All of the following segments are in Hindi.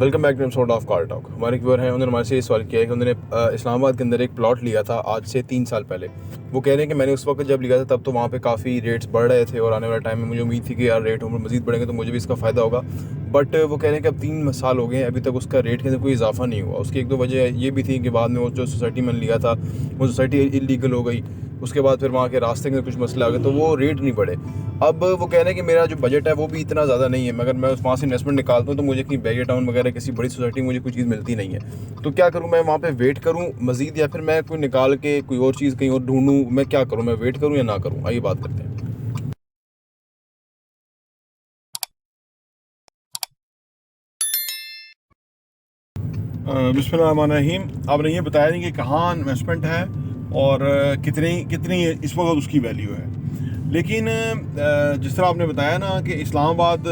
Welcome back to episode of car talk. हमारे व्यूअर हैं, उन्होंने हमारे से ये सवाल किया है कि उन्होंने इस्लामाबाद के अंदर एक प्लॉट लिया था आज से 3 साल पहले। वो कह रहे हैं कि मैंने उस वक्त जब लिया था तब तो वहाँ पे काफ़ी रेट्स बढ़ रहे थे और आने वाले टाइम में मुझे उम्मीद थी कि यार रेट और मज़ीद बढ़ेंगे तो मुझे भी इसका फ़ायदा होगा। बट वो कह रहे हैं कि अब 3 साल हो गए हैं, अभी तक उसका रेट के अंदर कोई इजाफा नहीं हुआ। उसकी एक दो वजह ये भी थी कि बाद में वो जो सोसाइटी मैंने लिया था वो सोसाइटी इलीगल हो गई। उसके बाद फिर वहाँ के रास्ते के कुछ मसले आ गए तो वो रेट नहीं बढ़े। अब वो कह रहे हैं कि मेरा जो बजट है वो भी इतना ज़्यादा नहीं है, मगर मैं वहाँ से इन्वेस्टमेंट निकालता हूँ तो मुझे कहीं बैरियर टाउन वगैरह किसी बड़ी सोसाइटी में मुझे कोई चीज़ मिलती नहीं है। तो क्या करूँ, मैं वहाँ पे वेट करूँ मज़ीद या फिर मैं कोई निकाल के कोई और चीज़ कहीं और ढूंढूँ? मैं क्या करूँ, मैं वेट करूँ या ना करूँ? आइए बात करते हैं। बिस्मिल्लाहिर्रहमानिर्रहीम। आपने ये बताया नहीं कि कहाँ इन्वेस्टमेंट है और कितनी कितनी इस वक्त उसकी वैल्यू है। लेकिन जिस तरह आपने बताया ना कि इस्लामाबाद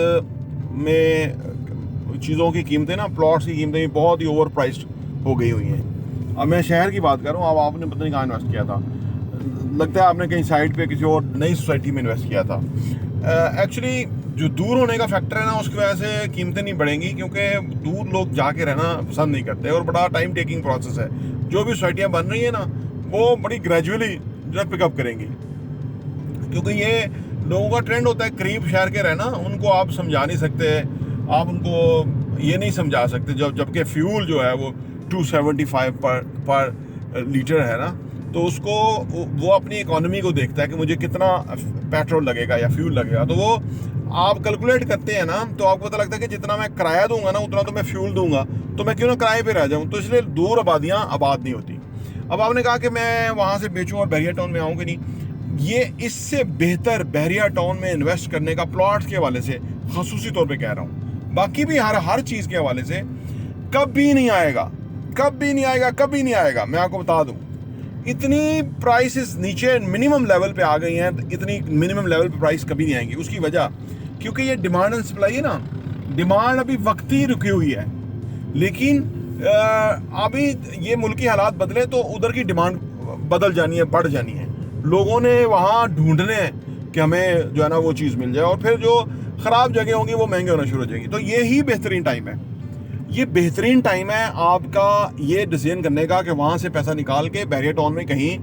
में चीज़ों की कीमतें ना, प्लॉट्स की कीमतें बहुत ही ओवर प्राइस्ड हो गई हुई हैं। अब मैं शहर की बात कर रहा हूँ, अब आपने पता नहीं कहाँ इन्वेस्ट किया था। लगता है आपने कहीं साइड पे किसी और नई सोसाइटी में इन्वेस्ट किया था। एक्चुअली जो दूर होने का फैक्टर है ना, उसकी वजह से कीमतें नहीं बढ़ेंगी, क्योंकि दूर लोग जाके रहना पसंद नहीं करते और बड़ा टाइम टेकिंग प्रोसेस है। जो भी सोसाइटियाँ बन रही है ना, वो बड़ी ग्रेजुअली जो पिकअप करेंगी, क्योंकि ये लोगों का ट्रेंड होता है करीब शहर के रहना। उनको आप समझा नहीं सकते, आप उनको ये नहीं समझा सकते जबकि फ्यूल जो है वो 275 पर लीटर है ना, तो उसको वो अपनी इकोनॉमी को देखता है कि मुझे कितना पेट्रोल लगेगा या फ्यूल लगेगा। तो वो आप कैलकुलेट करते हैं ना, तो आपको पता लगता है कि जितना मैं किराया दूंगा ना उतना तो मैं फ्यूल दूंगा, तो मैं क्यों ना किराए पे रह जाऊं। तो इसलिए दूर आबादियां आबाद नहीं होती। अब आपने कहा कि मैं वहां से बेचूं और बैरियर टाउन में आऊँ कि नहीं, ये इससे बेहतर बैरियर टाउन में इन्वेस्ट करने का प्लॉट्स के हवाले से खसूसी तौर पे कह रहा हूँ, बाकी भी हर चीज़ के हवाले से कभी नहीं आएगा, कभी नहीं आएगा, कभी नहीं आएगा। मैं आपको बता दूँ, इतनी प्राइसेस नीचे मिनिमम लेवल पे आ गई हैं, इतनी मिनिमम लेवल पे प्राइस कभी नहीं आएंगी। उसकी वजह क्योंकि ये डिमांड एंड सप्लाई है ना, डिमांड अभी वक्त ही रुकी हुई है, लेकिन अभी ये मुल्की हालात बदले तो उधर की डिमांड बदल जानी है, बढ़ जानी है। लोगों ने वहाँ ढूंढने हैं कि हमें जो है ना वो चीज़ मिल जाए, और फिर जो ख़राब जगह होंगी वो महंगे होना शुरू हो जाएंगी। तो यही बेहतरीन टाइम है, ये बेहतरीन टाइम है आपका ये डिसीजन करने का कि वहाँ से पैसा निकाल के बैरियर टाउन में कहीं।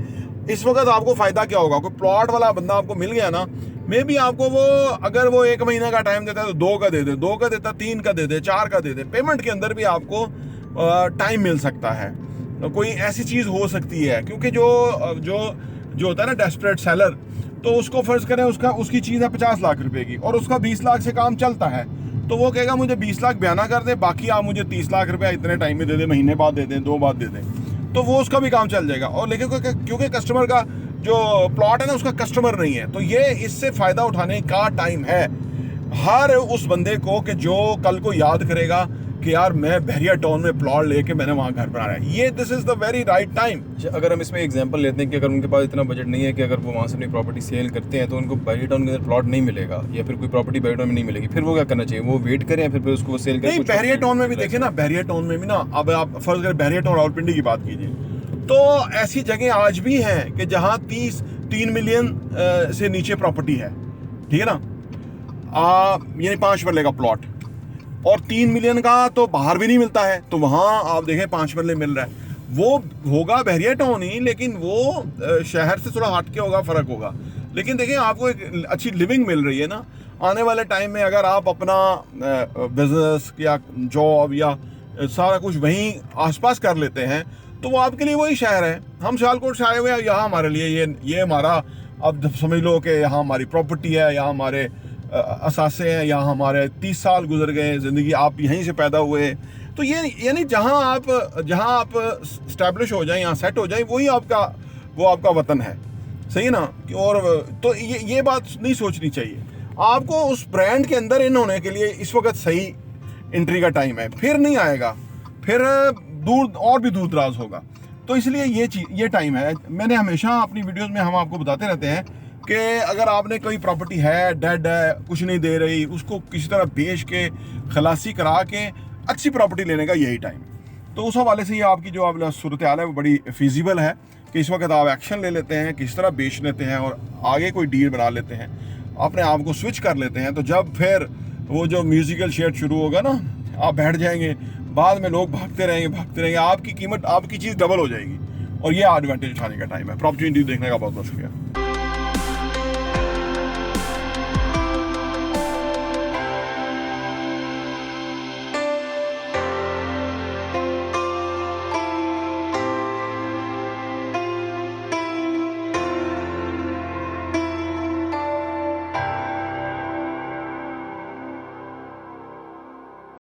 इस वक्त आपको फ़ायदा क्या होगा, कोई प्लॉट वाला बंदा आपको मिल गया ना, मे भी आपको वो अगर वो 1 महीने का टाइम देता है तो 2 का दे दे, 2 का देता 3 का दे दे, 4 का दे दे। पेमेंट के अंदर भी आपको टाइम मिल सकता है, कोई ऐसी चीज़ हो सकती है। क्योंकि जो जो जो होता है ना डेस्परेट सेलर, तो उसको फ़र्ज़ करें उसकी चीज़ है 50 लाख रुपए की और उसका 20 लाख से काम चलता है, तो वो कहेगा मुझे 20 लाख बयाना कर दे, बाकी आप मुझे 30 लाख रुपया इतने टाइम में दे दें, महीने बाद दे दें, 2 बाद दे दें, तो वो उसका भी काम चल जाएगा। और लेकिन क्योंकि कस्टमर का जो प्लॉट है ना उसका कस्टमर नहीं है, तो ये इससे फ़ायदा उठाने का टाइम है हर उस बंदे को कि जो कल को याद करेगा कि यार मैं बैरियर टाउन में प्लॉट लेके मैंने वहाँ घर बनाया है। ये this is the very right time. अगर हम इसमें एग्जांपल लेते हैं कि अगर उनके पास इतना बजट नहीं है कि अगर वो वहाँ से अपनी प्रॉपर्टी सेल करते हैं तो उनको बैरियर टाउन के अंदर प्लॉट नहीं मिलेगा या फिर कोई प्रॉपर्टी बैरियर टाउन में नहीं मिलेगी, फिर वो क्या करना चाहिए? वो वेट करें या फिर उसको वो सेल करें? नहीं, बैरियर टाउन में भी देखिए ना, बैरियर टाउन में भी ना, अब आप फर्ज करें बैरियर टाउन रावलपिंडी की बात कीजिए, तो ऐसी जगह आज भी हैं कि जहाँ 3 मिलियन से नीचे प्रॉपर्टी है, ठीक है ना, यानी 5 मरले का प्लॉट, और 3 मिलियन का तो बाहर भी नहीं मिलता है। तो वहाँ आप देखें 5 मरले मिल रहा है, वो होगा बैरियर टाउन ही, लेकिन वो शहर से थोड़ा हट के होगा, फ़र्क होगा। लेकिन देखें आपको एक अच्छी लिविंग मिल रही है ना। आने वाले टाइम में अगर आप अपना बिजनेस या जॉब या सारा कुछ वहीं आसपास कर लेते हैं तो वो आपके लिए वही शहर है। हम सियालकोट से आए हुए हैं, यहाँ हमारे लिए ये हमारा, अब समझ लो कि यहाँ हमारी प्रॉपर्टी है, यहाँ हमारे असासे हैं, यहाँ हमारे 30 साल गुजर गए ज़िंदगी, आप यहीं से पैदा हुए। तो ये यानी जहाँ आप स्टैब्लिश हो जाएं, यहाँ सेट हो जाएं, वो आपका वतन है, सही है ना। और तो ये बात नहीं सोचनी चाहिए आपको। उस ब्रांड के अंदर इन होने के लिए इस वक्त सही एंट्री का टाइम है, फिर नहीं आएगा, फिर दूर और भी दूर दराज होगा। तो इसलिए ये टाइम है। मैंने हमेशा अपनी वीडियोस में हम आपको बताते रहते हैं कि अगर आपने कोई प्रॉपर्टी है, डेड है, कुछ नहीं दे रही, उसको किसी तरह बेच के खलासी करा के अच्छी प्रॉपर्टी लेने का यही टाइम। तो उस हवाले से ये आपकी जो आप सूरत हाल है वो बड़ी फिजिबल है कि इस वक्त आप एक्शन ले लेते हैं, किस तरह बेच लेते हैं और आगे कोई डील बना लेते हैं, अपने आप को स्विच कर लेते हैं। तो जब फिर वो जो म्यूजिकल शेयर शुरू होगा ना, आप बैठ जाएंगे बाद में लोग भागते रहेंगे, आपकी कीमत, आपकी चीज़ डबल हो जाएगी। और ये एडवांटेज उठाने का टाइम है। प्रॉपर्टी देखने का बहुत बहुत शुक्रिया।